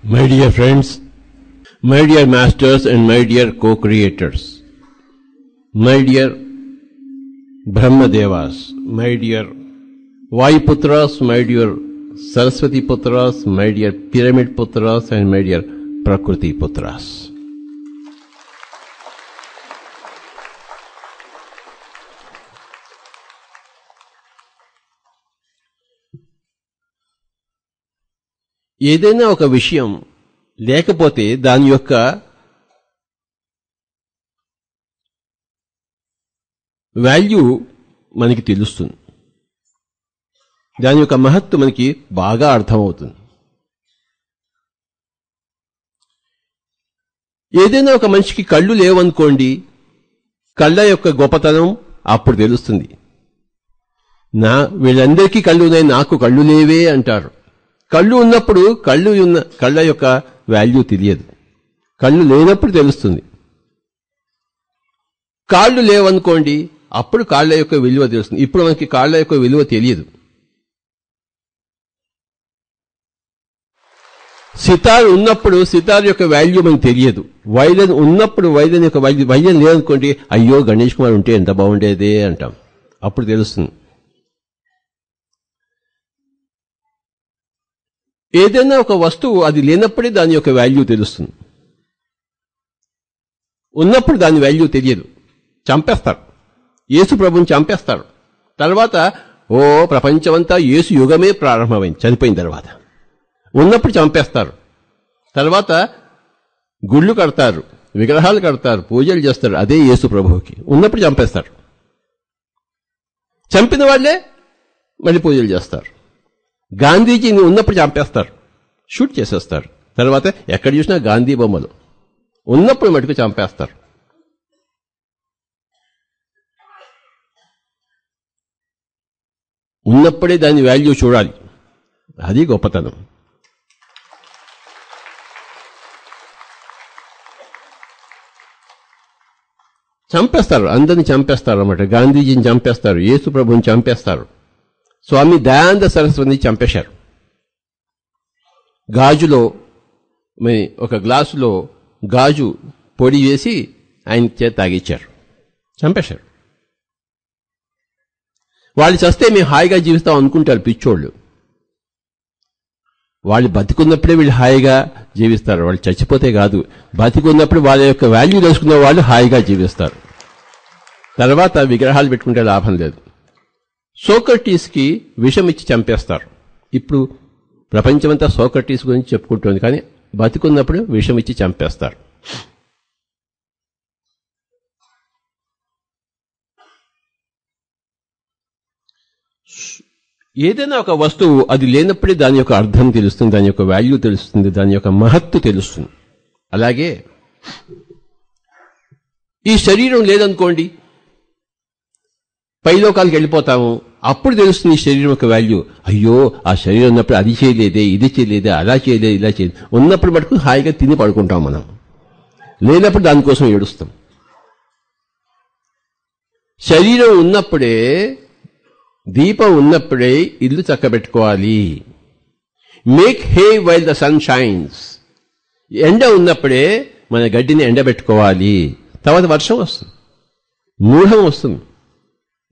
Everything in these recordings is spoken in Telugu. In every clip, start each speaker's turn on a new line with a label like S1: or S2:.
S1: My dear friends, my dear masters and my dear co-creators, my dear Brahmadevas, my dear Vayuputras, my dear Saraswati Putras, my dear Pyramid Putras and my dear Prakriti Putras. ఏదైనా ఒక విషయం లేకపోతే దాని యొక్క వాల్యూ మనకి తెలుస్తుంది, దాని యొక్క మహత్తు మనకి బాగా అర్థమవుతుంది. ఏదైనా ఒక మనిషికి కళ్ళు లేవనుకోండి, కళ్ళ యొక్క గొప్పతనం అప్పుడు తెలుస్తుంది. వీళ్ళందరికీ కళ్ళు ఉన్నాయి, నాకు కళ్ళు లేవే అంటారు. కళ్ళు ఉన్నప్పుడు కళ్ళ యొక్క వాల్యూ తెలియదు, కళ్ళు లేనప్పుడు తెలుస్తుంది. కాళ్ళు లేవనుకోండి, అప్పుడు కాళ్ళ యొక్క విలువ తెలుస్తుంది. ఇప్పుడు మనకి కాళ్ళ యొక్క విలువ తెలియదు. సితార్ ఉన్నప్పుడు సితార్ యొక్క వాల్యూ మనకు తెలియదు. వైలన్ ఉన్నప్పుడు వైలన్ యొక్క వాల్యూ, వైలన్ లేదనుకోండి, అయ్యో గణేష్ కుమార్ ఉంటే ఎంత బాగుండేదే అంటాం, అప్పుడు తెలుస్తుంది. ఏదైనా ఒక వస్తువు అది లేనప్పుడే దాని యొక్క వాల్యూ తెలుస్తుంది, ఉన్నప్పుడు దాని వాల్యూ తెలియదు. చంపేస్తారు, యేసు ప్రభుని చంపేస్తారు. తర్వాత ప్రపంచమంతా యేసు యుగమే ప్రారంభమైంది, చనిపోయిన తర్వాత. ఉన్నప్పుడు చంపేస్తారు. తర్వాత గుళ్ళు కడతారు, విగ్రహాలు కడతారు, పూజలు చేస్తారు, అదే యేసు ప్రభువుకి. ఉన్నప్పుడు చంపేస్తారు. చంపిన వాళ్లే మళ్ళీ పూజలు చేస్తారు. గాంధీజీని ఉన్నప్పుడు చంపేస్తారు, షూట్ చేసేస్తారు. తర్వాత ఎక్కడ చూసినా గాంధీ బొమ్మలు, ఉన్నప్పుడు మటుకు చంపేస్తారు. ఉన్నప్పుడే దాని వాల్యూ చూడాలి, అది గొప్పతనం. చంపేస్తారు, అందరిని చంపేస్తారు అన్నమాట. గాంధీజీని చంపేస్తారు, యేసు ప్రభుని చంపేస్తారు, స్వామి దయానంద సరస్వతిని చంపేశారు. గాజులో ఒక గ్లాసులో గాజు పొడి వేసి ఆయన చేత తాగిచ్చారు, చంపేశారు. వాళ్ళు చస్తే మేము హాయిగా జీవిస్తాం అనుకుంటారు పిచ్చోళ్ళు. వాళ్ళు బతికున్నప్పుడే వీళ్ళు హాయిగా జీవిస్తారు, వాళ్ళు చచ్చిపోతే కాదు. బతికున్నప్పుడు వాళ్ళ యొక్క వాల్యూ తెలుసుకున్న వాళ్ళు హాయిగా జీవిస్తారు. తర్వాత విగ్రహాలు పెట్టుకుంటే లాభం లేదు. సోక్రటీస్కి విషం ఇచ్చి చంపేస్తారు. ఇప్పుడు ప్రపంచమంతా సోక్రటీస్ గురించి చెప్పుకుంటుంది, కానీ బతికున్నప్పుడు విషం ఇచ్చి చంపేస్తారు. ఏదైనా ఒక వస్తువు అది లేనప్పుడే దాని యొక్క అర్థం తెలుస్తుంది, దాని యొక్క వాల్యూ తెలుస్తుంది, దాని యొక్క మహత్తు తెలుస్తుంది. అలాగే ఈ శరీరం లేదనుకోండి, పైలోకాలకు వెళ్ళిపోతాము, అప్పుడు తెలుస్తుంది ఈ శరీరం యొక్క వాల్యూ. అయ్యో ఆ శరీరం ఉన్నప్పుడు అది చేయలేదే, ఇది చేయలేదే, అలా చేయలేదు, ఇలా చేయలేదు. ఉన్నప్పుడు మటుకు హాయిగా తిని పడుకుంటాం మనం, లేనప్పుడు దానికోసం ఏడుస్తాం. శరీరం ఉన్నప్పుడే, దీపం ఉన్నప్పుడే ఇల్లు చక్కబెట్టుకోవాలి. Make hay while the sun shines. ఎండ ఉన్నప్పుడే మన గడ్డిని ఎండబెట్టుకోవాలి. తర్వాత వర్షం వస్తుంది, మూఢం వస్తుంది,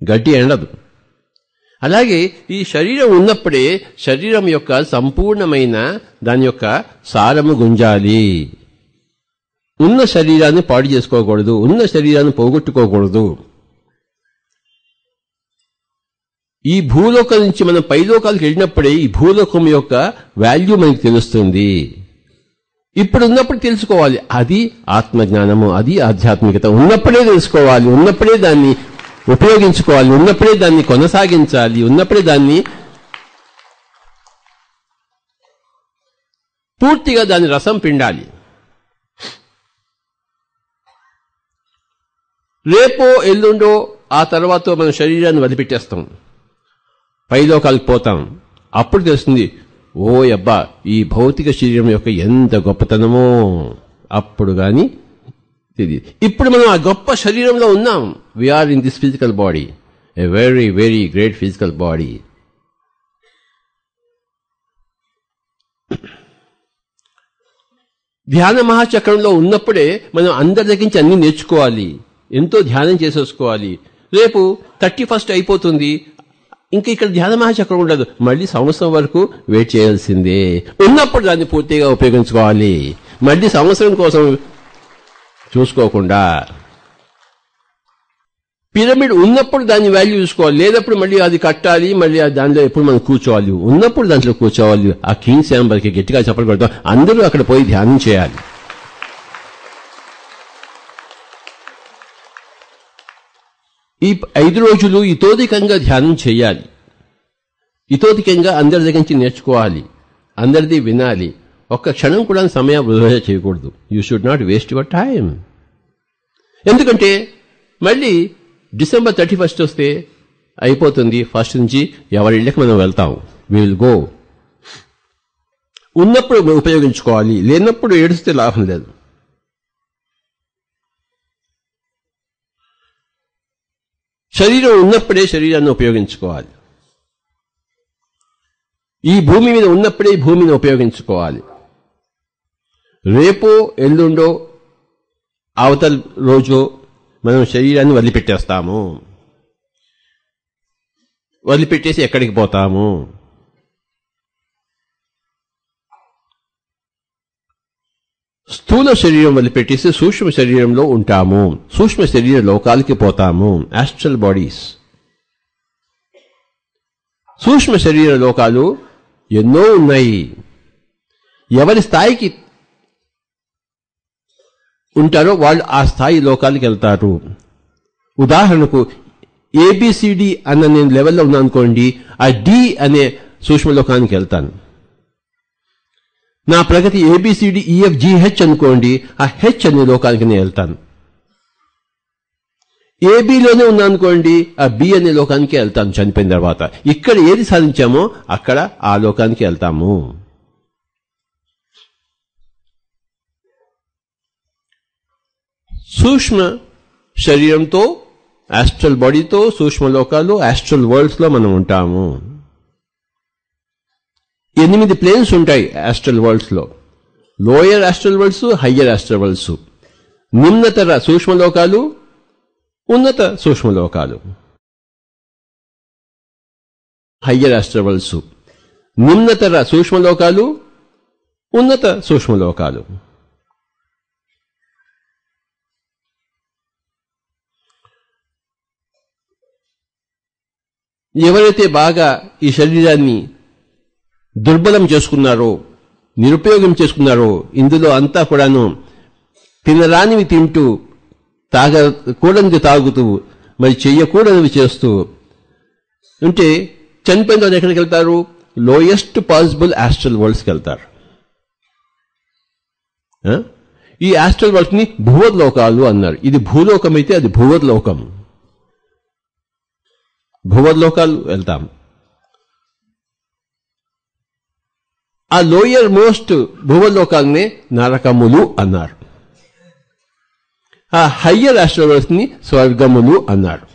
S1: గడ్డి ఎండదు. అలాగే ఈ శరీరం ఉన్నప్పుడే శరీరం యొక్క సంపూర్ణమైన దాని యొక్క సారము గుంజాలి. ఉన్న శరీరాన్ని పాడు చేసుకోకూడదు, ఉన్న శరీరాన్ని పోగొట్టుకోకూడదు. ఈ భూలోకం నుంచి మనం పైలోకాలకు వెళ్ళినప్పుడే ఈ భూలోకం యొక్క వాల్యూ మనకి తెలుస్తుంది. ఇప్పుడు ఉన్నప్పుడు తెలుసుకోవాలి, అది ఆత్మజ్ఞానము, అది ఆధ్యాత్మికత. ఉన్నప్పుడే తెలుసుకోవాలి, ఉన్నప్పుడే దాన్ని ఉపయోగించుకోవాలి, ఉన్నప్పుడే దాన్ని కొనసాగించాలి, ఉన్నప్పుడే దాన్ని పూర్తిగా దాని రసం పిండాలి. రేపో ఎల్లుండో ఆ తర్వాత మన శరీరాన్ని వదిలిపెట్టేస్తాం, పైలోకాలకు పోతాం. అప్పుడు తెలుస్తుంది, ఓ అబ్బా ఈ భౌతిక శరీరం యొక్క ఎంత గొప్పతనమో. అప్పుడు గాని తెలియదు. ఇప్పుడు మనం ఆ గొప్ప శరీరంలో ఉన్నాం. We are in this physical body, a very very great physical body. ధ్యాన మహాచక్రంలో ఉన్నప్పుడే మనం అందరి దగ్గర నుంచి అన్ని నేర్చుకోవాలి, ఎంతో ధ్యానం చేసేసుకోవాలి. రేపు 31 అయిపోతుంది, ఇంకా ఇక్కడ ధ్యాన మహాచక్రం ఉండదు, మళ్ళీ సంవత్సరం వరకు వెయిట్ చేయాల్సిందే. ఉన్నప్పుడు దాన్ని పూర్తిగా ఉపయోగించుకోవాలి, మళ్ళీ సంవత్సరం కోసం చూసుకోకుండా. పిరమిడ్ ఉన్నప్పుడు దాని వాల్యూ చూసుకోవాలి, లేనప్పుడు మళ్ళీ అది కట్టాలి, మళ్ళీ దానిలో ఎప్పుడు మనం కూర్చోవాలి. ఉన్నప్పుడు దాంట్లో కూర్చోవాలి. ఆ కింగ్ శాంబర్కి గట్టిగా చెప్పకూడదు, అందరూ అక్కడ పోయి ధ్యానం చేయాలి. ఈ 5 రోజులు ఇతోధికంగా ధ్యానం చేయాలి, ఇతోధికంగా అందరి దగ్గర నుంచి నేర్చుకోవాలి, అందరిది వినాలి. ఒక్క క్షణం కూడా సమయం వృధా చేయకూడదు. You should not waste your time. ఎందుకంటే మళ్ళీ December 31 వస్తే అయిపోతుంది. 1st నుంచి ఎవరి ఇళ్ళకి మనం వెళ్తాం. We will go. ఉన్నప్పుడు ఉపయోగించుకోవాలి, లేనప్పుడు ఏడుస్తే లాభం లేదు. శరీరం ఉన్నప్పుడే శరీరాన్ని ఉపయోగించుకోవాలి. ఈ భూమి మీద ఉన్నప్పుడే ఈ భూమిని ఉపయోగించుకోవాలి. రేపో ఎల్లుండో అవతల రోజు మనం శరీరాన్ని వదిలిపెట్టేస్తాము, వదిలిపెట్టేసి ఎక్కడికి పోతాము? స్థూల శరీరం వదిలిపెట్టేసి సూక్ష్మ శరీరంలో ఉంటాము, సూక్ష్మ శరీర లోకాలకి పోతాము. Astral bodies. సూక్ష్మ శరీర లోకాలు ఎన్నో ఉన్నాయి. ఎవరి స్థాయికి ఉంటారో వాళ్ళు ఆ స్థాయి లోకాలకి వెళ్తారు. ఉదాహరణకు ఏబిసిడి అన్న నేను లెవెల్లో ఉన్నాను అనుకోండి, ఆ డి అనే సూక్ష్మ లోకానికి వెళ్తాను. నా ప్రగతి ఏబిసిడి ఈఎఫ్జిహెచ్ అనుకోండి, ఆ హెచ్ అనే లోకానికి నేను వెళ్తాను. ఏబిలోనే ఉన్నాను అనుకోండి, ఆ బి అనే లోకానికి వెళ్తాను చనిపోయిన తర్వాత. ఇక్కడ ఏది సాధించామో అక్కడ ఆ లోకానికి వెళ్తాము. సూక్ష్మ శరీరంతో, యాస్ట్రల్ బాడీతో, సూక్ష్మ లోకాలు, యాస్ట్రల్ వరల్డ్స్ లో మనం ఉంటాము. 8 ప్లేన్స్ ఉంటాయి యాస్ట్రల్ వరల్డ్స్ లో. Lower astral worlds, higher astral worlds, నిమ్నతర సూక్ష్మలోకాలు, ఉన్నత సూక్ష్మలోకాలు. హయ్యర్ యాస్ట్రల్ వరల్డ్స్, నిమ్నతర సూక్ష్మలోకాలు, ఉన్నత సూక్ష్మలోకాలు. ఎవరైతే బాగా ఈ శరీరాన్ని దుర్బలం చేసుకున్నారో, నిరుపయోగం చేసుకున్నారో, ఇందులో అంతా కూడాను తినరానివి తింటూ, తాగకూడనివి తాగుతూ, మరి చెయ్యకూడనివి చేస్తూ ఉంటే చనిపోయిన తర్వాత ఎక్కడికి వెళ్తారు? లోయెస్ట్ పాసిబుల్ యాస్ట్రల్ వరల్డ్స్కి వెళ్తారు. ఈ యాస్ట్రల్ వరల్డ్స్ ని భూవర్లోకాలు అన్నారు. ఇది భూలోకం అయితే అది భూవర్లోకం. భూవర్లోకాలు వెళ్తాం. ఆ లోయర్ మోస్ట్ భూవర్లోకాలనే నరకములు అన్నారు. ఆ హయ్యర్ యాస్ట్రల్ వరల్డ్స్ ని స్వర్గములు అన్నారు.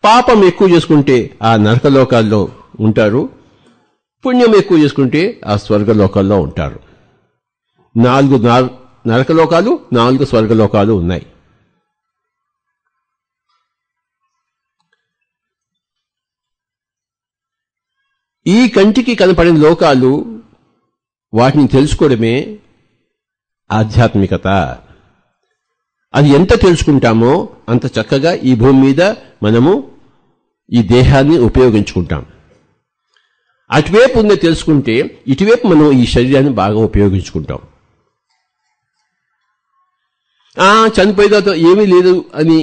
S1: పాపం ఎక్కువ చేసుకుంటే ఆ నరకలోకాల్లో ఉంటారు, పుణ్యం ఎక్కువ చేసుకుంటే ఆ స్వర్గలోకాల్లో ఉంటారు. 4 నరకలోకాలు, 4 స్వర్గలోకాలు ఉన్నాయి. ఈ కంటికి కనపడిన లోకాలు, వాటిని తెలుసుకోవడమే ఆధ్యాత్మికత. అది ఎంత తెలుసుకుంటామో అంత చక్కగా ఈ భూమి మీద మనము ఈ దేహాన్ని ఉపయోగించుకుంటాం. అటువైపు ఉందే తెలుసుకుంటే ఇటువైపు మనం ఈ శరీరాన్ని బాగా ఉపయోగించుకుంటాం. చనిపోయే తర్వాత ఏమీ లేదు అని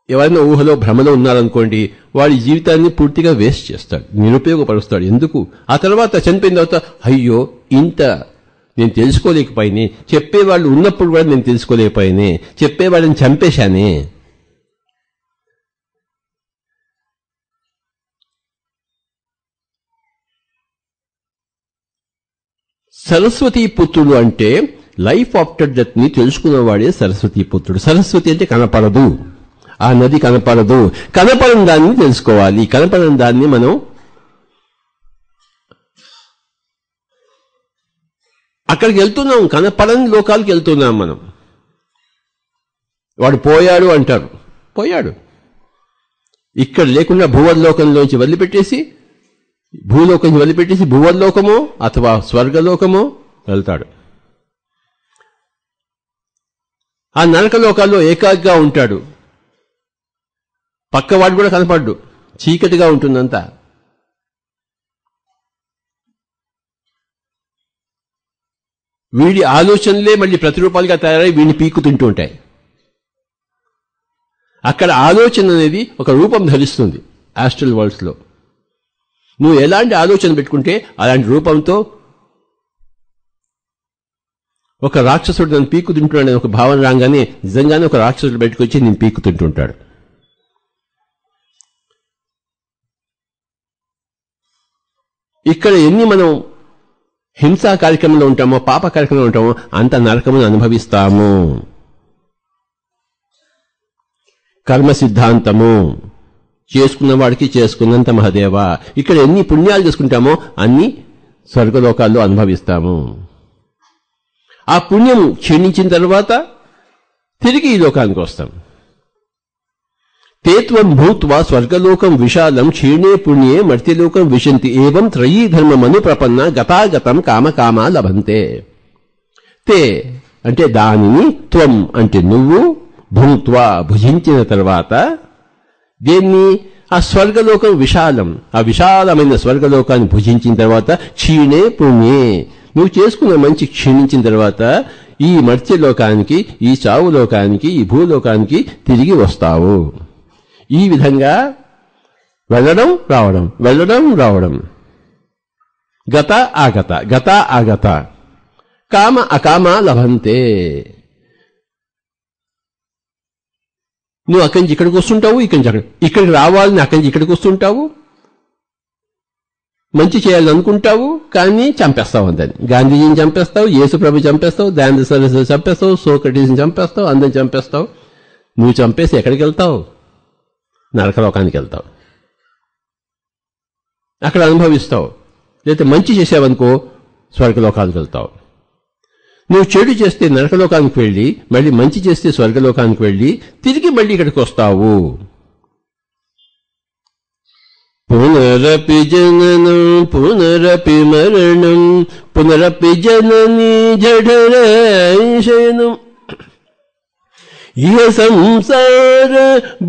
S1: ఎవరైనా ఊహలో భ్రమలో ఉన్నారనుకోండి, వాడి జీవితాన్ని పూర్తిగా వేస్ట్ చేస్తాడు, నిరుపయోగపరుస్తాడు. ఎందుకు? ఆ తర్వాత చనిపోయిన తర్వాత అయ్యో ఇంత నేను తెలుసుకోలేకపోయినే, చెప్పేవాళ్ళు ఉన్నప్పుడు కూడా నేను తెలుసుకోలేకపోయినే, చెప్పేవాళ్ళని చంపేశానే. సరస్వతీ పుత్రుడు అంటే లైఫ్ ఆఫ్టర్ డెత్ ని తెలుసుకున్నవాడే సరస్వతీ పుత్రుడు. సరస్వతి అంటే కనపడదు, ఆ నది కనపడదు. కనపడని దాన్ని తెలుసుకోవాలి. కనపడని దాన్ని మనం అక్కడికి వెళ్తున్నాం, కనపడని లోకాలకు వెళ్తున్నాం మనం. వాడు పోయాడు అంటారు, పోయాడు. ఇక్కడ లేకుండా భూవర్లోకంలోంచి వదిలిపెట్టేసి భూవర్లోకమో అథవా స్వర్గలోకమో వెళ్తాడు. ఆ నరకలోకాల్లో ఏకాగ్గా ఉంటాడు. పక్కవాడు కూడా కనపడ్డు, చీకటిగా ఉంటుందంతా. వీడి ఆలోచనలే మళ్ళీ ప్రతిరూపాలుగా తయారై వీడిని పీక్కు తింటూ ఉంటాయి. అక్కడ ఆలోచన అనేది ఒక రూపం ధరిస్తుంది. ఆస్ట్రల్ వరల్డ్స్ లో నువ్వు ఎలాంటి ఆలోచన పెట్టుకుంటే అలాంటి రూపంతో ఒక రాక్షసుడు నన్ను పీక్కు తింటున్నాడని ఒక భావన రాగానే నిజంగానే ఒక రాక్షసుడు బయటకు వచ్చి నేను పీక్కు తింటుంటాడు. ఇక్కడ ఎన్ని మనం హింసా కార్యక్రమంలో ఉంటామో, పాప కార్యక్రమంలో ఉంటామో అంత నరకమును అనుభవిస్తాము. కర్మ సిద్ధాంతము చేసుకున్న వాడికి చేసుకున్నంత మహదేవ. ఇక్కడ ఎన్ని పుణ్యాలు చేసుకుంటామో అన్ని స్వర్గలోకాల్లో అనుభవిస్తాము. ఆ పుణ్యం క్షీణించిన తర్వాత తిరిగి ఈ లోకానికి వస్తాం. తేత్వం భూత్వా స్వర్గలోకం విశాలం క్షీణే పుణ్యే మర్త్యలోకం విశంతి ఏవం త్రయీ ధర్మమను ప్రపన్న గతాగతం కామకామా లభంతే. తే అంటే దానిని, త్వం అంటే నువ్వు, భూత్వా భుజించిన తర్వాత దేన్ని? ఆ స్వర్గలోకం విశాలం, ఆ విశాలమైన స్వర్గలోకాన్ని భుజించిన తర్వాత క్షీణే పుణ్యే నువ్వు చేసుకున్న మంచి క్షీణించిన తర్వాత ఈ మర్త్యలోకానికి, ఈ చావు లోకానికి, ఈ భూలోకానికి తిరిగి వస్తావు. ఈ విధంగా వెళ్ళడం రావడం, వెళ్ళడం రావడం, గత ఆగత, గత ఆగత, కామ అకామ లభంతే. నువ్వు అక్కడి నుంచి ఇక్కడికి వస్తుంటావు, ఇక్కడికి రావాలని అక్కడి నుంచి ఇక్కడికి వస్తుంటావు, మంచి చేయాలని అనుకుంటావు, కానీ చంపేస్తావు అందరిని. గాంధీజీని చంపేస్తావు, యేసుప్రభు చంపేస్తావు, దయానంద సరస్వతి చంపేస్తావు, సోక్రటీస్ని చంపేస్తావు, అందరిని చంపేస్తావు. నువ్వు చంపేసి ఎక్కడికి వెళ్తావు? నరకలోకానికి వెళ్తావు, అక్కడ అనుభవిస్తావు. లేకపోతే మంచి చేసావనుకో స్వర్గలోకానికి వెళ్తావు. నువ్వు చెడు చేస్తే నరకలోకానికి వెళ్ళి, మళ్ళీ మంచి చేస్తే స్వర్గలోకానికి వెళ్ళి తిరిగి మళ్ళీ ఇక్కడికి వస్తావు. పునరపి జననం పునరపి మరణం పునరపి జనని జఠరశయనం ఇహ సంసార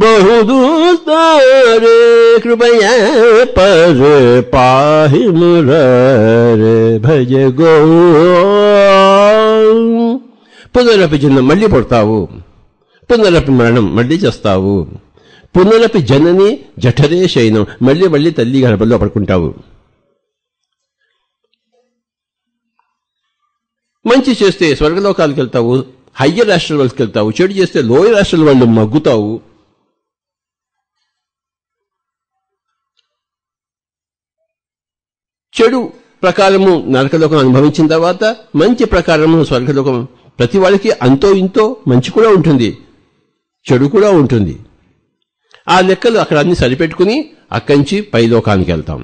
S1: బహుదూస్తారే కృపయా పరే పాహి మురారే భజ గో. పునరపి జన్మం మళ్ళీ పుడతావు, పునరపి మరణం మళ్ళీ చేస్తావు, పునరపి జనని జఠరే శయనం మళ్ళీ మళ్ళీ తల్లి గర్భంలో పడుకుంటావు. మంచి చేస్తే స్వర్గలోకాలకు వెళ్తావు, హయ్యర్ రాష్ట్రాల వాళ్ళకి వెళ్తావు. చెడు చేస్తే లోయర్ రాష్ట్రాల వాళ్ళు మగ్గుతావు. చెడు ప్రకారము నరకలోకం అనుభవించిన తర్వాత మంచి ప్రకారము స్వర్గలోకం. ప్రతి వాళ్ళకి అంతో ఇంతో మంచి కూడా ఉంటుంది, చెడు కూడా ఉంటుంది. ఆ లెక్కలు అక్కడ అన్ని సరిపెట్టుకుని అక్కడి నుంచి పై లోకానికి వెళ్తాం.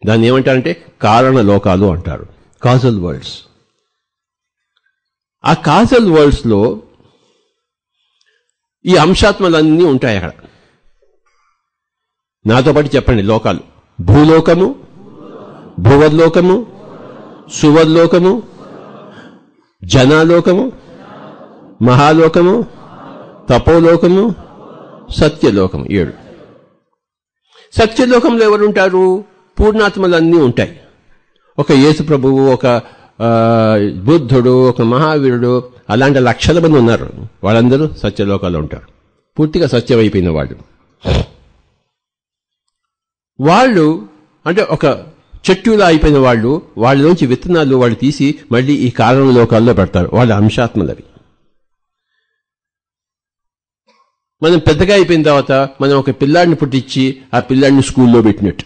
S1: దాన్ని ఏమంటారంటే కారణ లోకాలు అంటారు, కాజల్ వరల్డ్స్. ఆ కాజల్ వరల్డ్స్ లో ఈ అంశాత్మలన్నీ ఉంటాయి అక్కడ. నాతో పాటు చెప్పండి లోకాలు: భూలోకము, భూవర్లోకము, సువర్లోకము, జనాలోకము, మహాలోకము, తపోలోకము, సత్యలోకము. 7. సత్యలోకంలో ఎవరుంటారు? పూర్ణాత్మలన్నీ ఉంటాయి. ఒక యేసు ప్రభువు, ఒక బుద్ధుడు, ఒక మహావీరుడు, అలాంటి లక్షల మంది ఉన్నారు. వాళ్ళందరూ సత్యలోకాలు ఉంటారు, పూర్తిగా సత్యం అయిపోయిన వాళ్ళు. వాళ్ళు అంటే ఒక చెట్టులా అయిపోయిన వాళ్ళు, వాళ్ళలోంచి విత్తనాలు వాళ్ళు తీసి మళ్ళీ ఈ కారణ లోకాల్లో పెడతారు. వాళ్ళ అంశాత్మలవి. మనం పెద్దగా అయిపోయిన తర్వాత మనం ఒక పిల్లాడిని పుట్టించి ఆ పిల్లాడిని స్కూల్లో పెట్టినట్టు.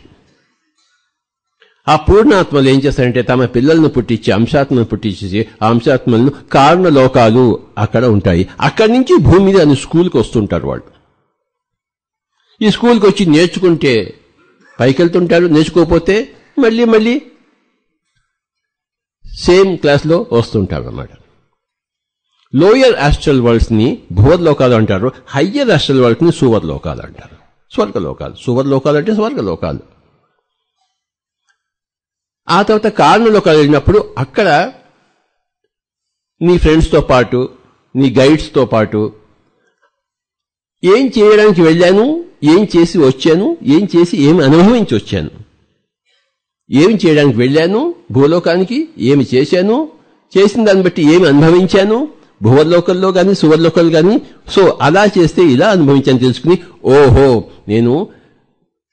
S1: ఆ పూర్ణాత్మలు ఏం చేస్తారంటే తమ పిల్లలను పుట్టించి, అంశాత్మలను పుట్టించేసి ఆ అంశాత్మలను కారణ లోకాలు అక్కడ ఉంటాయి. అక్కడి నుంచి భూమి మీద అని స్కూల్కి వస్తుంటారు వాళ్ళు. ఈ స్కూల్కి వచ్చి నేర్చుకుంటే పైకి వెళ్తుంటారు, నేర్చుకోకపోతే మళ్ళీ మళ్ళీ సేమ్ క్లాస్లో వస్తుంటాడు అన్నమాట. లోయర్ ఆస్ట్రల్ వరల్డ్స్ ని భువర్లోకాలు అంటారు, హయ్యర్ ఆస్ట్రల్ వరల్డ్స్ ని సువర్లోకాలు అంటారు. స్వర్గలోకాలు, సువర్లోకాలు అంటే స్వర్గలోకాలు. ఆ తర్వాత కారణలోకాలు వెళ్ళినప్పుడు అక్కడ నీ ఫ్రెండ్స్తో పాటు, నీ గైడ్స్తో పాటు ఏం చేయడానికి వెళ్ళాను, ఏం చేసి వచ్చాను, ఏం చేసి ఏమి అనుభవించి వచ్చాను, ఏమి చేయడానికి వెళ్ళాను భూలోకానికి, ఏమి చేశాను, చేసిన దాన్ని బట్టి ఏమి అనుభవించాను, భువర్లోకల్లో కానీ సువర్లోకలు కానీ. సో అలా చేస్తే ఇలా అనుభవించాను తెలుసుకుని, ఓహో నేను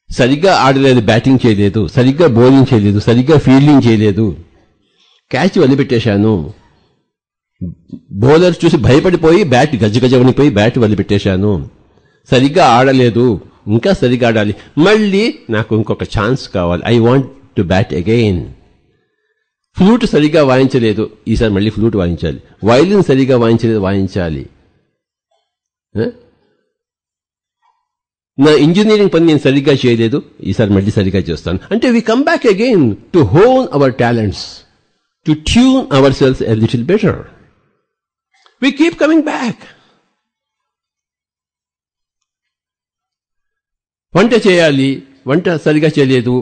S1: సరిగ్గా ఆడలేదు, బ్యాటింగ్ చేయలేదు, సరిగ్గా బౌలింగ్ చేయలేదు, సరిగ్గా ఫీల్డింగ్ చేయలేదు, క్యాచ్ వదిలిపెట్టేశాను, బౌలర్ చూసి భయపడిపోయి బ్యాట్ గజగజవనిపోయి బ్యాట్ వదిలిపెట్టేశాను, సరిగ్గా ఆడలేదు, ఇంకా సరిగ్గా ఆడాలి, మళ్ళీ నాకు ఇంకొక ఛాన్స్ కావాలి, I want to bat again. Flute సరిగ్గా వాయించలేదు, ఈసారి మళ్ళీ ఫ్లూట్ వాయించాలి, వైలిన్ సరిగ్గా వాయించలేదు, వాయించాలి. నా ఇంజనీరింగ్ పని నేను సరిగ్గా చేయలేదు, ఈసారి మళ్ళీ సరిగ్గా చేస్తాను. అంటే we come back again to hone our talents, to tune our cells a little better. We keep coming back. వంట చేయాలి, వంట సరిగా చేయలేదు,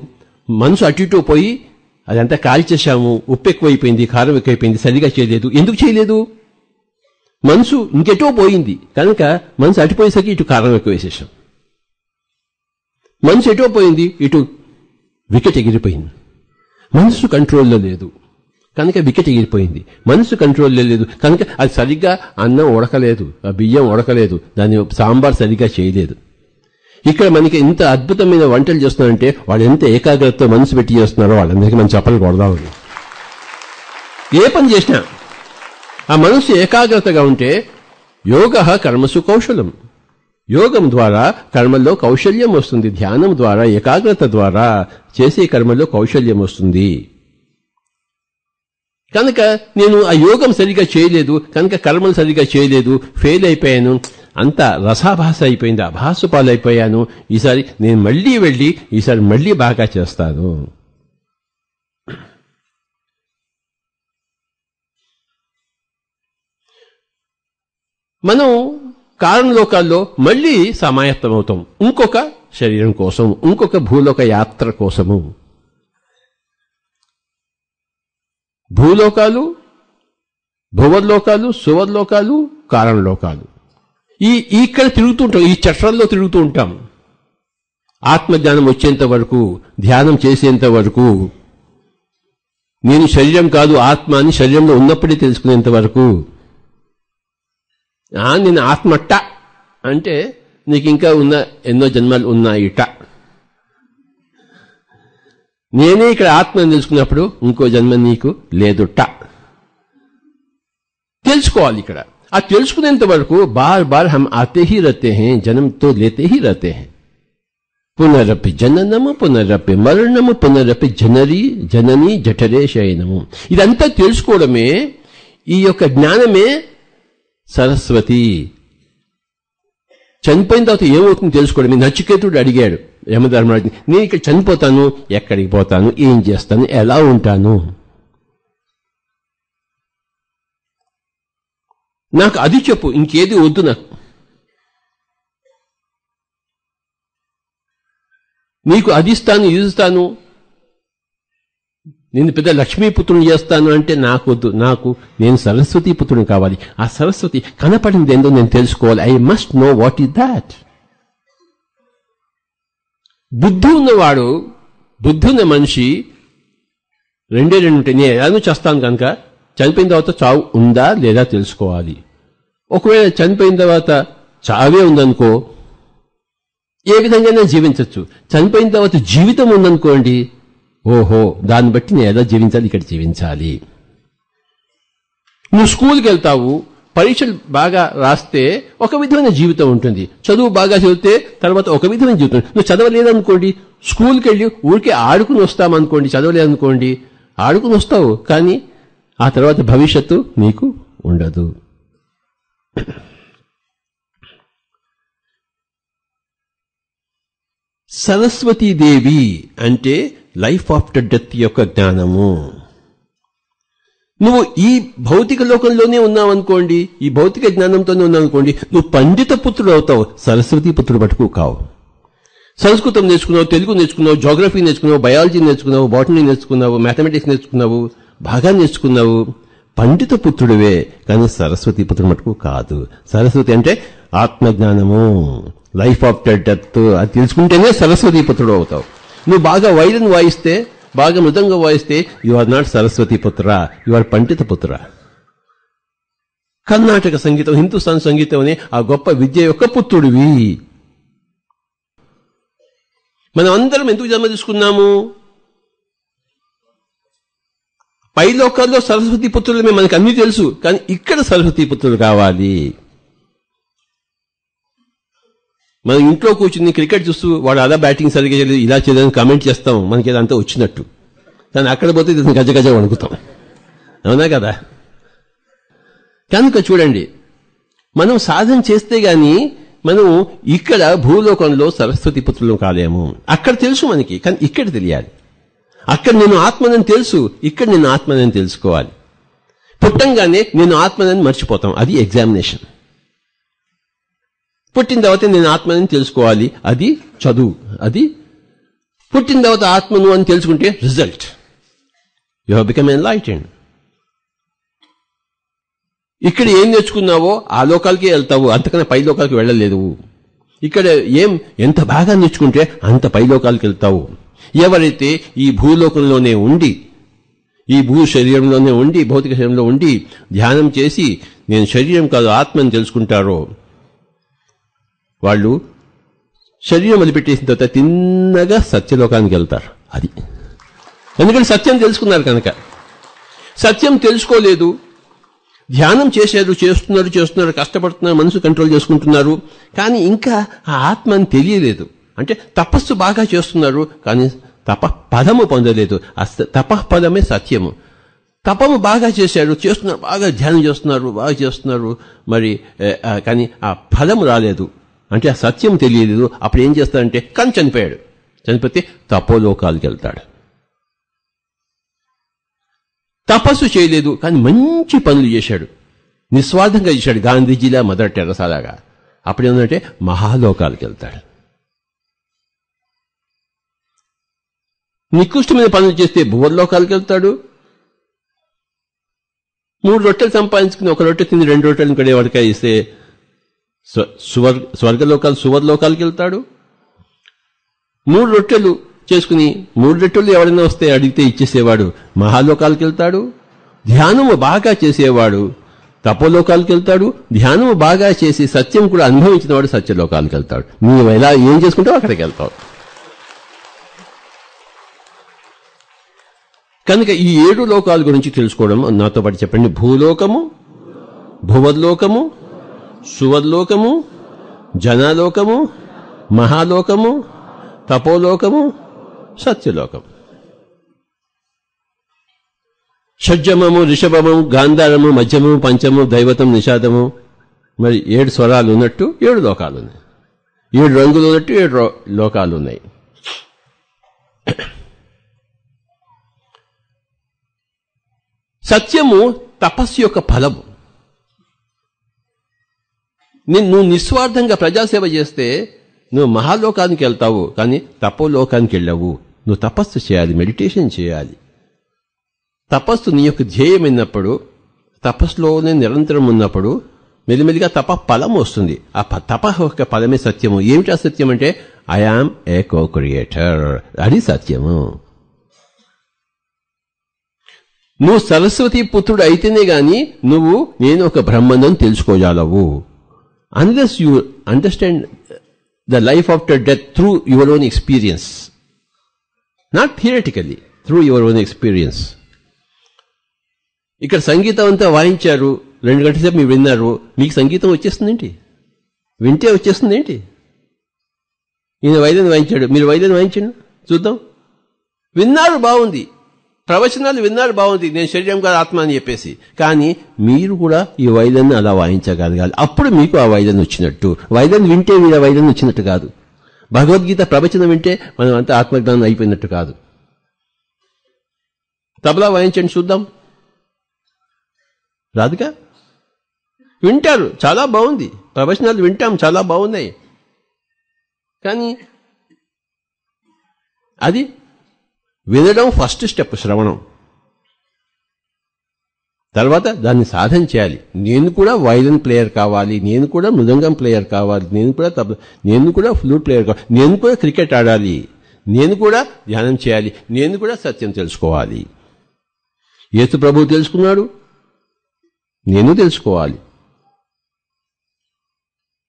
S1: మనసు అటు ఇటు పోయి అదంతా కాల్చేశాము, ఉప్పు ఎక్కువైపోయింది, కారం ఎక్కువైపోయింది, సరిగా చేయలేదు. ఎందుకు చేయలేదు? మనసు ఇంకెటో పోయింది కనుక మనసు అటుపోయేసరికి ఇటు కారం ఎక్కువ వేసేసాం. మనసు ఎటో పోయింది, ఇటు వికెట్ ఎగిరిపోయింది. మనసు కంట్రోల్లో లేదు కనుక వికెట్ ఎగిరిపోయింది. మనసు కంట్రోల్లో లేదు కనుక అది సరిగ్గా అన్నం ఉడకలేదు, ఆ బియ్యం ఉడకలేదు, దాని సాంబార్ సరిగ్గా చేయలేదు. ఇక్కడ మనకి ఇంత అద్భుతమైన వంటలు చేస్తున్నారంటే వాళ్ళు ఎంత ఏకాగ్రతతో మనసు పెట్టి చేస్తున్నారో వాళ్ళందరికీ మనం చెప్పలు కొడదామని. ఏ పని చేసినా ఆ మనసు ఏకాగ్రతగా ఉంటే యోగ కర్మసు కౌశలం. యోగం ద్వారా కర్మల్లో కౌశల్యం వస్తుంది, ధ్యానం ద్వారా ఏకాగ్రత ద్వారా చేసే కర్మల్లో కౌశల్యం వస్తుంది. కనుక నేను ఆ యోగం సరిగా చేయలేదు కనుక కర్మలు సరిగా చేయలేదు, ఫెయిల్ అయిపోయాను, అంతా రసాభాస అయిపోయింది, అభాస పాలైపోయాను, ఈసారి నేను మళ్ళీ వెళ్ళి ఈసారి మళ్ళీ బాగా చేస్తాను. మనం కారణలోకాల్లో మళ్ళీ సమాయత్తమవుతాం ఇంకొక శరీరం కోసం, ఇంకొక భూలోక యాత్ర కోసము. భూలోకాలు, భువర్లోకాలు, సువర్లోకాలు, కారణలోకాలు, ఇక్కడ తిరుగుతూ ఉంటాం, ఈ చట్రంలో తిరుగుతూ ఉంటాం. ఆత్మజ్ఞానం వచ్చేంత వరకు, ధ్యానం చేసేంత వరకు, నేను శరీరం కాదు ఆత్మ అని శరీరంలో ఉన్నప్పుడే తెలుసుకునేంత వరకు. నేను ఆత్మట్ట అంటే నీకు ఇంకా ఉన్న ఎన్నో జన్మలు ఉన్నాయిట. నేనే ఇక్కడ ఆత్మని తెలుసుకున్నప్పుడు ఇంకో జన్మ నీకు లేదుట. తెలుసుకోవాలి. ఇక్కడ ఆ తెలుసుకునేంత వరకు బార్ బార్ హమ్ ఆతే హీ రహతే హై, జన్మ తో లేతే హీ రహతే హై. పునరపి జననము, పునరపి మరణము, పునరపి జనని జఠరే శయనము. ఇదంతా తెలుసుకోవడమే, ఈ యొక్క జ్ఞానమే సరస్వతి. చనిపోయిన తర్వాత ఏమవుతుందో తెలుసుకోవడమే. నచికేతుడు అడిగాడు యమధర్మరాజుని, నేను ఇక్కడ చనిపోతాను, ఎక్కడికి పోతాను, ఏం చేస్తాను, ఎలా ఉంటాను, నాకు అది చెప్పు, ఇంకేది వద్దు నాకు. నీకు అది ఇస్తాను, ఇది ఇస్తాను, నేను పెద్ద లక్ష్మీపుత్రుని చేస్తాను అంటే నాకు వద్దు. నాకు నేను సరస్వతీ పుత్రుని కావాలి. ఆ సరస్వతి కనపడింది ఏందో నేను తెలుసుకోవాలి. I must know what is that. బుద్ధి ఉన్నవాడు, బుద్ధి ఉన్న మనిషి రెండే రెండు ఉంటాయి. నేను ఎలానో చేస్తాను కనుక చనిపోయిన తర్వాత చావు ఉందా లేదా తెలుసుకోవాలి. ఒకవేళ చనిపోయిన తర్వాత చావే ఉందనుకో, ఏ విధంగా జీవించవచ్చు. చనిపోయిన తర్వాత జీవితం ఉందనుకోండి, ఓహో దాన్ని బట్టి నేను ఎలా జీవించాలి, ఇక్కడ జీవించాలి. నువ్వు స్కూల్కి వెళ్తావు, పరీక్షలు బాగా రాస్తే ఒక విధమైన జీవితం ఉంటుంది, చదువు బాగా చదివితే తర్వాత ఒక విధమైన జీవితం. నువ్వు చదవలేదనుకోండి, స్కూల్కి వెళ్ళి ఊరికే ఆడుకుని వస్తామనుకోండి, చదవలేదనుకోండి, ఆడుకుని వస్తావు కానీ ఆ తర్వాత భవిష్యత్తు నీకు ఉండదు. సరస్వతీదేవి అంటే లైఫ్ ఆఫ్టర్ డెత్ యొక్క జ్ఞానము. నువ్వు ఈ భౌతిక లోకంలోనే ఉన్నావనుకోండి, ఈ భౌతిక జ్ఞానంతోనే ఉన్నావనుకోండి, నువ్వు పండిత పుత్రుడు అవుతావు, సరస్వతి పుత్రుడు మటుకు కావు. సంస్కృతం నేర్చుకున్నావు, తెలుగు నేర్చుకున్నావు, జోగ్రఫీ నేర్చుకున్నావు, బయాలజీ నేర్చుకున్నావు, బాటనీ నేర్చుకున్నావు, మ్యాథమెటిక్స్ నేర్చుకున్నావు, బాగా నేర్చుకున్నావు, పండిత పుత్రుడివే, కానీ సరస్వతి పుత్రుడు మటుకు కాదు. సరస్వతి అంటే ఆత్మజ్ఞానము, లైఫ్ ఆఫ్టర్ డెత్, అది తెలుసుకుంటేనే సరస్వతి పుత్రుడు అవుతావు. నువ్వు బాగా వైలిన్ వాయిస్తే, బాగా మృదంగా వాయిస్తే యు ఆర్ నాట్ సరస్వతి పుత్ర, యు ఆర్ పండిత పుత్ర. కర్ణాటక సంగీతం, హిందుస్థాన్ సంగీతం అనే ఆ గొప్ప విద్య యొక్క పుత్రుడివి. మనం అందరం ఎందుకు జన్మ తీసుకున్నాము? పై లోకాల్లో సరస్వతి పుత్రులమే, మనకు అన్ని తెలుసు, కానీ ఇక్కడ సరస్వతి పుత్రులు కావాలి. మనం ఇంట్లో కూర్చుని క్రికెట్ చూస్తూ వాడు అలా బ్యాటింగ్ సరిగ్గా చేయలేదు, ఇలా చేయదని కామెంట్ చేస్తాం, మనకి ఏదంతా వచ్చినట్టు. కానీ అక్కడ పోతే గజ గజ వణుకుతాం, అవునా కదా? కనుక చూడండి, మనం సాధన చేస్తే గాని మనం ఇక్కడ భూలోకంలో సరస్వతి పుత్రులు కాలేము. అక్కడ తెలుసు మనకి, కానీ ఇక్కడ తెలియాలి. అక్కడ నేను ఆత్మనని తెలుసు, ఇక్కడ నేను ఆత్మనని తెలుసుకోవాలి. పుట్టంగానే నేను ఆత్మనని మర్చిపోతాం, అది ఎగ్జామినేషన్. పుట్టిన తర్వాత నేను ఆత్మని తెలుసుకోవాలి, అది చదువు. అది పుట్టిన తర్వాత ఆత్మను అని తెలుసుకుంటే result, you have become enlightened. ఇక్కడ ఏం నేర్చుకున్నావో ఆ లోకాలకే వెళ్తావు, అంతకన్నా పై లోకాలకి వెళ్ళలేదు. ఇక్కడ ఎంత బాగా నేర్చుకుంటే అంత పై లోకాలకి వెళ్తావు. ఎవరైతే ఈ భూలోకంలోనే ఉండి, ఈ భూ శరీరంలోనే ఉండి, భౌతిక శరీరంలో ఉండి ధ్యానం చేసి నేను శరీరం కాదు ఆత్మని తెలుసుకుంటారో వాళ్ళు శరీరం వదిలిపెట్టేసిన తర్వాత తిన్నగా సత్యలోకానికి వెళ్తారు. అది ఎందుకంటే సత్యం తెలుసుకున్నారు కనుక. సత్యం తెలుసుకోలేదు, ధ్యానం చేస్తున్నారు, కష్టపడుతున్నారు, మనసు కంట్రోల్ చేసుకుంటున్నారు, కానీ ఇంకా ఆ ఆత్మని తెలియలేదు. అంటే తపస్సు బాగా చేస్తున్నారు, కానీ పదము పొందలేదు. తపఃపదమే సత్యము. తపము బాగా చేస్తున్నారు, బాగా ధ్యానం చేస్తున్నారు, మరి కానీ ఆ ఫలము రాలేదు, అంటే ఆ సత్యం తెలియలేదు. అప్పుడు ఏం చేస్తాడంటే చనిపోయాడు. చనిపోతే తపోలోకాలకి వెళ్తాడు. తపస్సు చేయలేదు, కానీ మంచి పనులు చేశాడు, నిస్వార్థంగా చేశాడు, గాంధీజీలా, మదర్ టెరెసాలాగా. అప్పుడు ఏంటంటే మహాలోకాలకు వెళ్తాడు. నికృష్టమైన పనులు చేస్తే భూవర్లోకాలకు వెళ్తాడు. 3 రొట్టెలు సంపాదించుకుని 1 రొట్టె తిని 2 రొట్టెలను కడేవాడిగా ఇస్తే స్వర్గలోకాలు, సువర్లోకాలకు వెళ్తాడు. 3 రొట్టెలు చేసుకుని 3 రొట్టెలు ఎవరైనా వస్తే అడిగితే ఇచ్చేసేవాడు మహాలోకాలకు వెళ్తాడు. ధ్యానము బాగా చేసేవాడు తపోలోకాలకు వెళ్తాడు. ధ్యానము బాగా చేసి సత్యం కూడా అనుభవించిన వాడు సత్యలోకాలకు వెళ్తాడు. నీవు ఎలా ఏం చేసుకుంటావు అక్కడికి వెళ్తావు. కనుక ఈ 7 లోకాల గురించి తెలుసుకోవడం నాతో పాటు చెప్పండి. భూలోకము, భువర్లోకము, సువర్లోకము, జనాలోకము, మహాలోకము, తపోలోకము, సత్యలోకము. షడ్జమము, రిషభము, గాంధారము, మధ్యము, పంచము, దైవతం, నిషాదము. మరి 7 స్వరాలు ఉన్నట్టు 7 లోకాలు ఉన్నాయి. 7 రంగులు ఉన్నట్టు 7 లోకాలు ఉన్నాయి. సత్యము తపస్సు యొక్క ఫలము. నువ్వు నిస్వార్థంగా ప్రజాసేవ చేస్తే నువ్వు మహాలోకానికి వెళ్తావు, కానీ తపోలోకానికి వెళ్ళవు. నువ్వు తపస్సు చేయాలి, మెడిటేషన్ చేయాలి. తపస్సు నీ యొక్క ధ్యేయమైనప్పుడు, తపస్సులోనే నిరంతరం ఉన్నప్పుడు మెల్లిమెల్లిగా ఫలం వస్తుంది. ఆ తప యొక్క ఫలమే సత్యము. ఏమిటి ఆ సత్యం అంటే I am a co creator, అది సత్యము. నువ్వు సరస్వతి పుత్రుడు అయితేనే గాని నువ్వు నేను ఒక బ్రహ్మను తెలుసుకోజాలవు. Unless you understand the life after death through your own experience, not theoretically, through your own experience. ఇక్కడ సంగీతం అంతా వాయించారు, 2 గంటల సేపు మీరు విన్నారు, మీకు సంగీతం వచ్చేస్తుందేంటి? వింటే వచ్చేస్తుందేంటి? ఈయన వైద్యం వాయించాడు, మీరు వైద్యం వాయించండి చూద్దాం. విన్నారు, బాగుంది, ప్రవచనాలు విన్నారు, బాగుంది, నేను శరీరం కాదు ఆత్మ అని చెప్పేసి. కానీ మీరు కూడా ఈ వైద్యాన్ని అలా వాయించగలగాలి, అప్పుడు మీకు ఆ వైద్యం వచ్చినట్టు. వైద్యం వింటే మీరు ఆ వైద్యం వచ్చినట్టు కాదు. భగవద్గీత ప్రవచనం వింటే మనం అంతా ఆత్మజ్ఞానం అయిపోయినట్టు కాదు. తబలా వాయించండి చూద్దాం. రాదుగా. వింటారు, చాలా బాగుంది, ప్రవచనాలు వింటాం, చాలా బాగున్నాయి. కానీ అది వినడం ఫస్ట్ స్టెప్, శ్రవణం. తర్వాత దాన్ని సాధన చేయాలి. నేను కూడా వయలిన్ ప్లేయర్ కావాలి, నేను కూడా మృదంగం ప్లేయర్ కావాలి, నేను కూడా ఫ్లూట్ ప్లేయర్ కావాలి, నేను కూడా క్రికెట్ ఆడాలి, నేను కూడా ధ్యానం చేయాలి, నేను కూడా సత్యం తెలుసుకోవాలి. యేసు ప్రభువు తెలుసుకున్నాడు, నేను తెలుసుకోవాలి.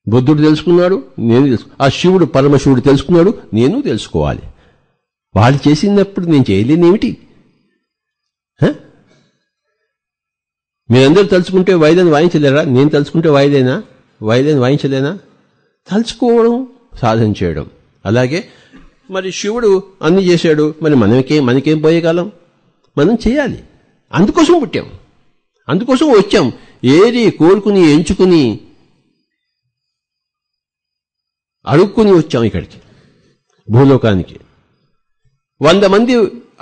S1: బుద్ధుడు తెలుసుకున్నాడు, నేను ఆ శివుడు పరమశివుడు తెలుసుకున్నాడు, నేను తెలుసుకోవాలి. వాళ్ళు చేసినప్పుడు నేను చేయలేనేమిటి? మీరందరూ తలుచుకుంటే వైద్యం వాయించలేరా? నేను తలుచుకుంటే వైద్యం వాయించలేనా? తలుచుకోవడం, సాధన చేయడం. అలాగే మరి శివుడు అన్ని చేశాడు, మరి మనకేం పోయేకాలం? మనం చేయాలి. అందుకోసం పుట్టాం, అందుకోసం వచ్చాం. ఏది కోరుకుని ఎంచుకుని అడుక్కుని వచ్చాం ఇక్కడికి, భూలోకానికి. 100 మంది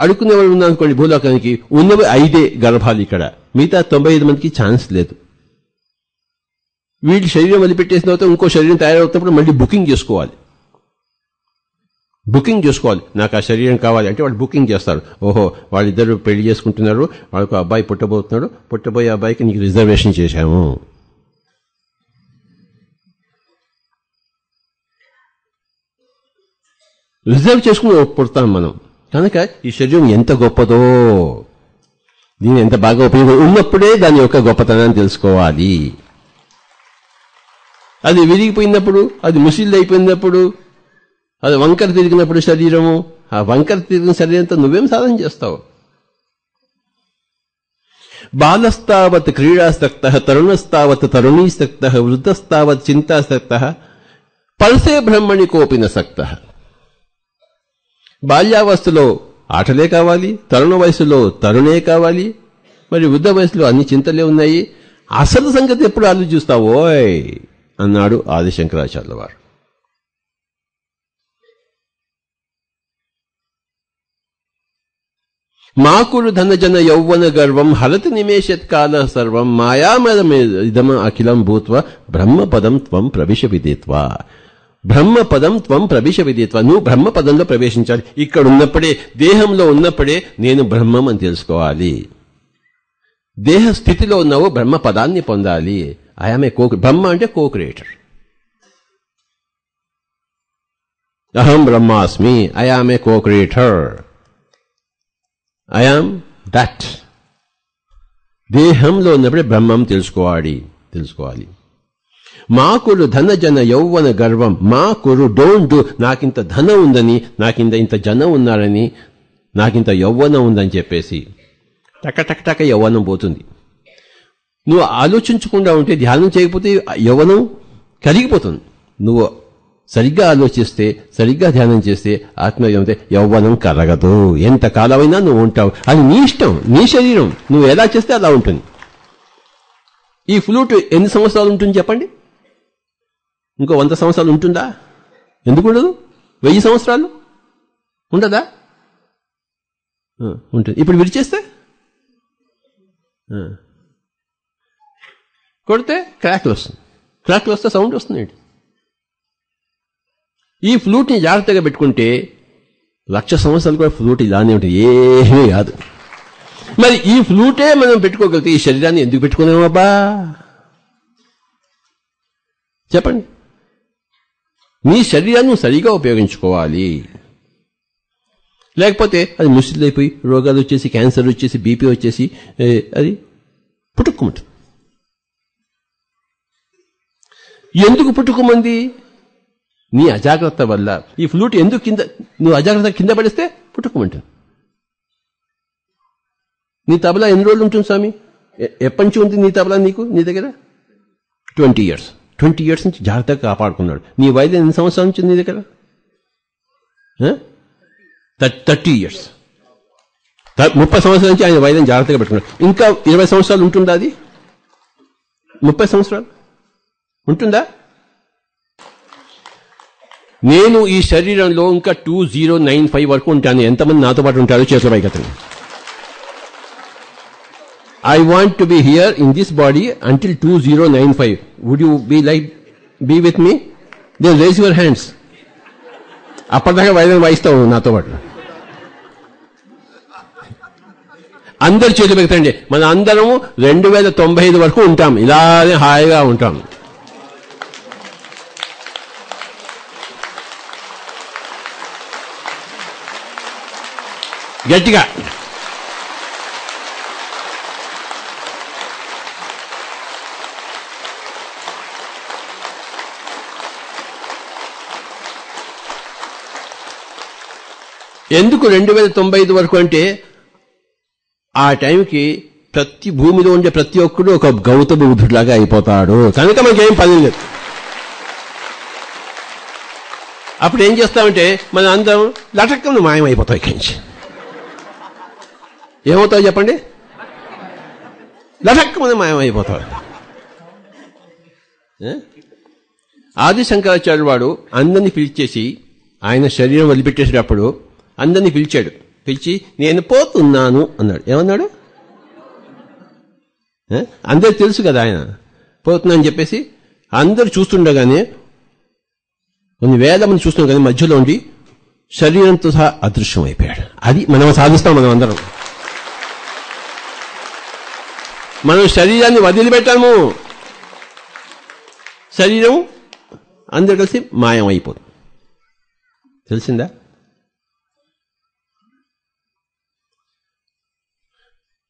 S1: అడుక్కునేవాళ్ళు ఉన్నారనుకోండి భూలోకానికి, ఉన్నవి 5 గర్భాలు ఇక్కడ, మిగతా 95 మందికి ఛాన్స్ లేదు. వీళ్ళు శరీరం వదిలిపెట్టేసిన తర్వాత ఇంకో శరీరం తయారవుతున్నప్పుడు మళ్ళీ బుకింగ్ చేసుకోవాలి. నాకు ఆ శరీరం కావాలి అంటే వాళ్ళు బుకింగ్ చేస్తారు. ఓహో, వాళ్ళిద్దరు పెళ్లి చేసుకుంటున్నారు, వాళ్ళకు అబ్బాయి పుట్టబోతున్నాడు, పుట్టబోయే అబ్బాయికి నీకు రిజర్వేషన్ చేశాము. రిజర్వ్ చేసుకుని పుడతాం మనం. కనుక ఈ శరీరం ఎంత గొప్పదో, దీన్ని ఎంత బాగా ఉపయోగం ఉన్నప్పుడే దాని యొక్క గొప్పతనాన్ని తెలుసుకోవాలి. అది విరిగిపోయినప్పుడు, అది ముసిళ్ళు అయిపోయినప్పుడు, అది వంకర తిరిగినప్పుడు శరీరము, ఆ వంకర తిరిగిన శరీరంతో నువ్వేం సాధన చేస్తావు? బాలస్తావత్ క్రీడాసక్తః, తరుణస్తావత్ తరుణీసక్తః, వృద్ధస్తావత్ చింతాసక్తః, పల్సే బ్రహ్మణి కోపిన సక్తః. బాల్యావస్థలో ఆటలే కావాలి, తరుణ వయసులో తరుణే కావాలి, మరి వృద్ధ వయసులో అన్ని చింతలే ఉన్నాయి. అసలు సంగతి ఎప్పుడు ఆలోచిస్తావోయ్ అన్నాడు ఆదిశంకరాచార్యుల వారు. మాకురు ధనజన యౌవన గర్వం హరతి నిమేషత్కాల సర్వం మాయామదమిదమ అఖిలం భూత్వ బ్రహ్మపదం త్వం ప్రవిశ విదిత్వా. బ్రహ్మపదం త్వం ప్రవిశ విదిత్వా. నువ్వు బ్రహ్మపదంలో ప్రవేశించాలి. ఇక్కడ ఉన్నప్పుడే, దేహంలో ఉన్నప్పుడే నేను బ్రహ్మం అని తెలుసుకోవాలి. దేహ స్థితిలో ఉన్నావు, బ్రహ్మపదాన్ని పొందాలి. ఐఆమ్ ఏ బ్రహ్మ అంటే కో క్రియేటర్. అహం బ్రహ్మాస్మి, I am a co creator, I am that. దేహంలో ఉన్నప్పుడే బ్రహ్మం తెలుసుకోవాలి. మా కురు ధనజన యౌవన గర్వం, మా కురు డోంట్ డూ. నాకింత ధనం ఉందని, నాకింత జనం ఉన్నారని, నాకింత యౌవనం ఉందని చెప్పేసి టక యౌవనం పోతుంది. నువ్వు ఆలోచించకుండా ఉంటే, ధ్యానం చేయకపోతే యౌవనం కరిగిపోతుంది. నువ్వు సరిగ్గా ఆలోచిస్తే, సరిగ్గా ధ్యానం చేస్తే ఆత్మీయమైతే యౌవనం కరగదు. ఎంత కాలమైనా నువ్వు ఉంటావు. అది నీ ఇష్టం, నీ శరీరం, నువ్వు ఎలా చేస్తే అలా ఉంటుంది. ఈ ఫ్లూట్ ఎన్ని సంవత్సరాలు ఉంటుంది చెప్పండి? ఇంకో 100 సంవత్సరాలు ఉంటుందా? ఎందుకు ఉండదు? 1000 సంవత్సరాలు ఉండదా? ఉంటుంది. ఇప్పుడు విరిచేస్తే, కొడితే క్రాక్లు వస్తే సౌండ్ వస్తుంది. ఈ ఫ్లూట్ని జాగ్రత్తగా పెట్టుకుంటే 1,00,000 సంవత్సరాలు కూడా ఫ్లూట్ ఇలానే ఉంటుంది, ఏమీ కాదు. మరి ఈ ఫ్లూటే మనం పెట్టుకోగలిగితే ఈ శరీరాన్ని ఎందుకు పెట్టుకున్నామబ్బా చెప్పండి? నీ శరీరాన్ని సరిగా ఉపయోగించుకోవాలి. లేకపోతే అది ముసిలైపోయి రోగాలు వచ్చేసి, క్యాన్సర్ వచ్చేసి, బీపీ వచ్చేసి అది పుట్టుకోమంటుంది. ఎందుకు పుట్టుకోమంది? నీ అజాగ్రత్త వల్ల. ఈ ఫ్లూట్ ఎందుకు నువ్వు అజాగ్రత్త కింద పడిస్తే పుట్టుకోమంటుంది. నీ తబలా ఎన్ని రోజులు ఉంటుంది స్వామి? ఎప్పటి నుంచి ఉంది నీ తబలా నీ దగ్గర? 20 years. 20 years నుంచి జాగ్రత్తగా కాపాడుకున్నాడు. నీ వయసు ఎన్ని సంవత్సరాల నుంచి నీ దగ్గర? 30 years. 30 సంవత్సరాల నుంచి ఆయన వైద్యం జాగ్రత్తగా పెట్టుకున్నాడు. ఇంకా 20 సంవత్సరాలు ఉంటుందా? అది 30 సంవత్సరాలు ఉంటుందా? నేను ఈ శరీరంలో ఇంకా 2095 వరకు ఉంటాను. ఎంతమంది నాతో పాటు ఉంటారో చేతుల పైకతండి. I want to be here in this body until 2095. Would you be with me? Then raise your hands. అప్పటిదాకా వాయిస్తావు నాతో పాటు. అందరు చేతులు పెడతండి. మన అందరం 2095 వరకు ఉంటాం, ఇలానే హాయిగా ఉంటాం. గట్టిగా ఎందుకు 2095 వరకు అంటే ఆ టైంకి ప్రతి భూమిలో ఉండే ప్రతి ఒక్కడు ఒక గౌతమ బుద్ధుడిలాగా అయిపోతాడు కనుక మనకేం పని లేదు. అప్పుడు ఏం చేస్తామంటే మన అందరం లటక్కను మాయమైపోతాం. ఇక్కడి నుంచి ఏమవుతావు చెప్పండి? లటక్కమని మాయమైపోతాడు. ఆది శంకరాచార్యుడు వాడు అందరినీ పిలిచేసి ఆయన శరీరం వదిలిపెట్టేసేటప్పుడు అందరినీ పిలిచాడు. పిలిచి నేను పోతున్నాను అన్నాడు. ఏమన్నాడు? అందరికి తెలుసు కదా ఆయన పోతున్నా అని చెప్పేసి. అందరూ చూస్తుండగానే కొన్ని వేల మంది చూస్తున్నాం కానీ మధ్యలో ఉండి శరీరంతో సహా అదృశ్యం అయిపోయాడు. అది మనం సాధిస్తాం. మనం అందరం మనం శరీరాన్ని వదిలిపెట్టాము, శరీరం అందరు కలిసి మాయం అయిపోతుంది. తెలిసిందా?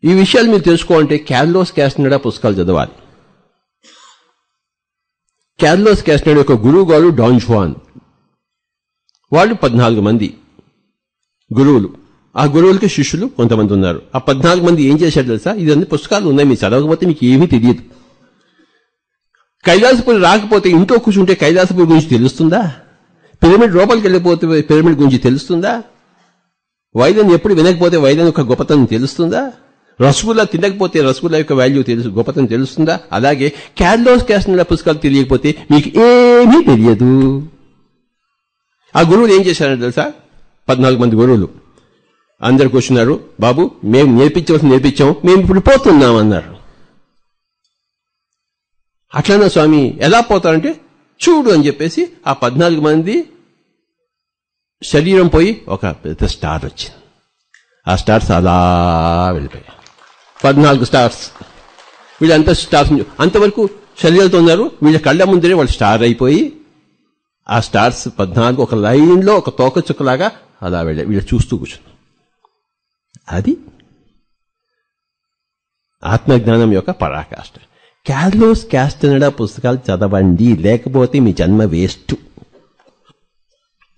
S1: ఈ విషయాలు మీరు తెలుసుకోవాలంటే కార్లోస్ క్యాస్టనెడా పుస్తకాలు చదవాలి. కార్లోస్ క్యాస్టనెడా యొక్క గురువు గారు డాన్ జువాన్. వాళ్ళు 14 మంది గురువులు. ఆ గురువులకి శిష్యులు కొంతమంది ఉన్నారు. ఆ 14 మంది ఏం చేశారు తెలుసా? ఇదన్నీ పుస్తకాలు ఉన్నాయి, మీరు చదవకపోతే మీకు ఏమీ తెలియదు. కైలాసపురి రాకపోతే ఇంట్లో కూర్చుంటే కైలాసపురి గురించి తెలుస్తుందా? పిరమిడ్ లోపలికి వెళ్ళిపోతే పిరమిడ్ గురించి తెలుస్తుందా? వైద్యం ఎప్పుడు వినకపోతే వైద్యం యొక్క గొప్పతనం తెలుస్తుందా? రసగుల్లా తినకపోతే రసగుల్లా యొక్క వాల్యూ గొప్పతనం తెలుస్తుందా? అలాగే కార్లోస్ క్యాస్టనెడా పుస్తకాలు తెలియకపోతే మీకు ఏమీ తెలియదు. ఆ గురువులు ఏం చేశారంటే తెలుసా? 14 మంది గురువులు అందరు కూర్చున్నారు. బాబు మేము నేర్పించాం, మేము ఇప్పుడు పోతున్నాం అన్నారు. అట్లన్నా స్వామి ఎలా పోతారంటే చూడు అని చెప్పేసి ఆ 14 మంది శరీరం పోయి ఒక పెద్ద స్టార్ వచ్చింది. ఆ స్టార్స్ అలా వెళ్ళిపోయాయి. 14 స్టార్స్. వీళ్ళంతా స్టార్స్ అంతవరకు శరీరాలతో ఉన్నారు. వీళ్ళ కళ్ళ ముందరే వాళ్ళు స్టార్ అయిపోయి ఆ స్టార్స్ 14 ఒక లైన్లో ఒక తోక చుక్కలాగా అలా వెళ్ళాయి. వీళ్ళు చూస్తూ కూర్చున్నారు. అది ఆత్మజ్ఞానం యొక్క పరాకాష్ఠ. కార్లోస్ క్యాస్టనెడా పుస్తకాలు చదవండి, లేకపోతే మీ జన్మ వేస్ట్.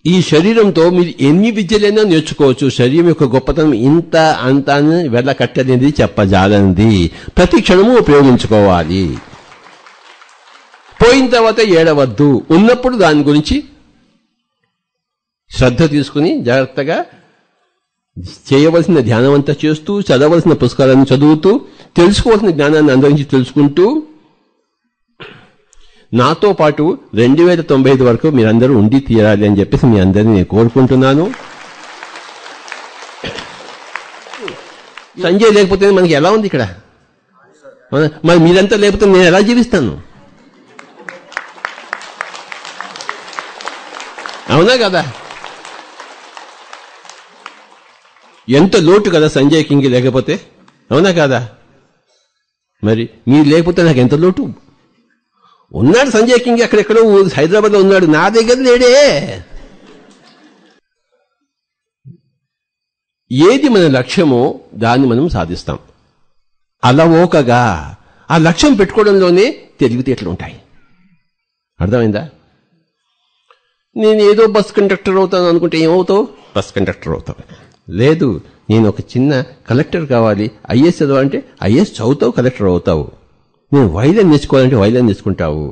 S1: ఈ శరీరంతో మీరు ఎన్ని విద్యలైనా నేర్చుకోవచ్చు. శరీరం యొక్క గొప్పతనం ఇంత అంత వెళ్ళకట్టనేది చెప్పజాలంది. ప్రతి క్షణము ఉపయోగించుకోవాలి. పోయిన తర్వాత ఏడవద్దు. ఉన్నప్పుడు దాని గురించి శ్రద్ధ తీసుకుని జాగ్రత్తగా చేయవలసిన ధ్యానం అంతా చేస్తూ, చదవలసిన పుస్తకాలను చదువుతూ, తెలుసుకోవాల్సిన జ్ఞానాన్ని అందరించి తెలుసుకుంటూ, నాతో పాటు 2095 వరకు మీరందరూ ఉండి తీరాలి అని చెప్పేసి మీ అందరినీ నేను కోరుకుంటున్నాను. సంజయ్ లేకపోతే మనకి ఎలా ఉంది ఇక్కడ? మరి మీరంతా లేకపోతే నేను ఎలా జీవిస్తాను? అవునా కదా? ఎంత లోటు కదా సంజయ్ కింగ్ లేకపోతే. అవునా కదా? మరి మీరు లేకపోతే నాకు ఎంత లోటు. ఉన్నాడు సంజయ్ కింగ్, అక్కడెక్కడో హైదరాబాద్లో ఉన్నాడు, నా దగ్గర లేడే. ఏది మన లక్ష్యమో దాన్ని మనం సాధిస్తాం. అలవోకగా ఆ లక్ష్యం పెట్టుకోవడంలోనే తెలివితేటలు ఉంటాయి. అర్థమైందా? నేను ఏదో బస్ కండక్టర్ అవుతాను అనుకుంటే ఏమవుతావు? బస్ కండక్టర్ అవుతావు. లేదు, నేను ఒక చిన్న కలెక్టర్ కావాలి, ఐఏఎస్ చదవాలంటే ఐఏఎస్ చదువుతావు, కలెక్టర్ అవుతావు. నేను వైద్యం నేర్చుకోవాలంటే వైద్యం నేర్చుకుంటావు.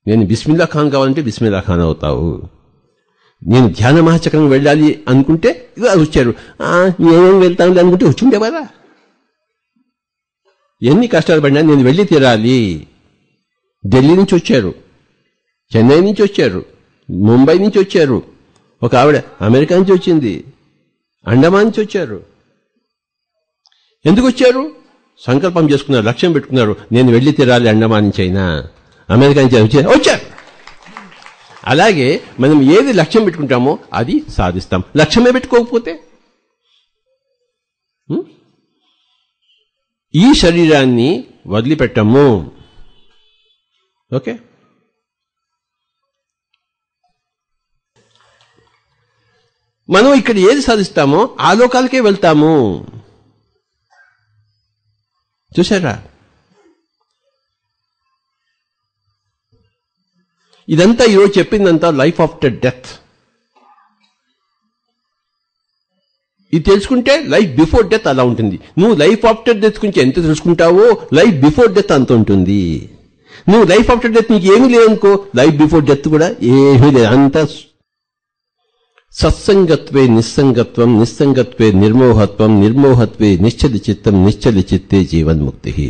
S1: నేను బిస్మిల్లా ఖాన్ కావాలంటే బిస్మిల్లా ఖాన్ అవుతావు. నేను ధ్యాన మహాచక్రం వెళ్ళాలి అనుకుంటే ఇక వచ్చారు, నేనేం వెళ్తాను అనుకుంటే వచ్చిండే కదా. ఎన్ని కష్టాలు పడినా నేను వెళ్ళి తీరాలి. ఢిల్లీ నుంచి వచ్చారు, చెన్నై నుంచి వచ్చారు, ముంబై నుంచి వచ్చారు, ఒక ఆవిడ అమెరికా నుంచి వచ్చింది, అండమాన్ నుంచి వచ్చారు. ఎందుకు వచ్చారు? సంకల్పం చేసుకున్నారు, లక్ష్యం పెట్టుకున్నారు, నేను వెళ్లి తీరాలి అండమాన్ నుంచి అయినా, అమెరికా నుంచి వచ్చారు. అలాగే మనం ఏది లక్ష్యం పెట్టుకుంటామో అది సాధిస్తాం. లక్ష్యమే పెట్టుకోకపోతే ఈ శరీరాన్ని వదిలిపెట్టము. ఓకే, మనం ఇక్కడ ఏది సాధిస్తామో ఆ లోకాలకే వెళ్తాము. చూసారా? ఇదంతా ఈరోజు చెప్పిందంతా లైఫ్ ఆఫ్టర్ డెత్. ఇది తెలుసుకుంటే లైఫ్ బిఫోర్ డెత్ అలా ఉంటుంది. నువ్వు లైఫ్ ఆఫ్టర్ డెత్ గురించి ఎంత తెలుసుకుంటావో లైఫ్ బిఫోర్ డెత్ అంత ఉంటుంది. నువ్వు లైఫ్ ఆఫ్టర్ డెత్ నీకు ఏమీ లేదనుకో, లైఫ్ బిఫోర్ డెత్ కూడా ఏమీ లేదు. అంత సత్సంగత్వే నిస్సంగత్వం, నిస్సంగత్వే నిర్మోహత్వం, నిర్మోహత్వే నిశ్చల చిత్తం, నిశ్చల చిత్తే జీవన్ముక్తి.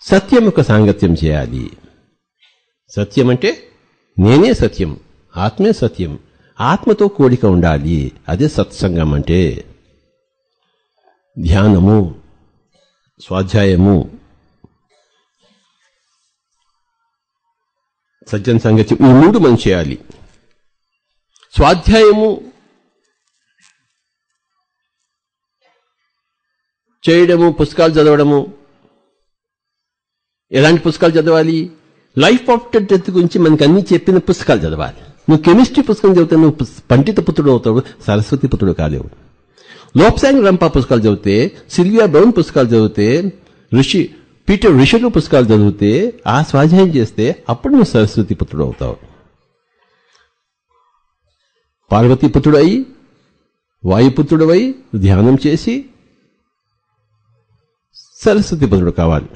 S1: సత్యం యొక్క సాంగత్యం చేయాలి. సత్యం అంటే నేనే సత్యం, ఆత్మే సత్యం, ఆత్మతో కోడిక ఉండాలి. అదే సత్సంగం అంటే. ధ్యానము, స్వాధ్యాయము, సజ్జన సాంగత్యం, ఈ మూడు మనం చేయాలి. స్వాధ్యాయము చేయడము, పుస్తకాలు చదవడము. ఎలాంటి పుస్తకాలు చదవాలి? లైఫ్ ఆఫ్టర్ డెత్ గురించి మనకు అన్ని చెప్పిన పుస్తకాలు చదవాలి. నువ్వు కెమిస్ట్రీ పుస్తకం చదివితే నువ్వు పండిత పుత్రుడు అవుతావు, సరస్వతి పుత్రుడు కాలేవు. లోప్సాంగ్ రంపా పుస్తకాలు చదివితే, సిల్వియా బ్రౌన్ పుస్తకాలు చదివితే, పీటర్ రిషలు పుస్తకాలు చదివితే, ఆ స్వాధ్యాయం చేస్తే అప్పుడు నువ్వు సరస్వతి పుత్రుడు అవుతావు. పార్వతీపుత్రుడు అయి, వాయుపుత్రుడు అయి ధ్యానం చేసి సరస్వతి పుత్రుడు కావాలి.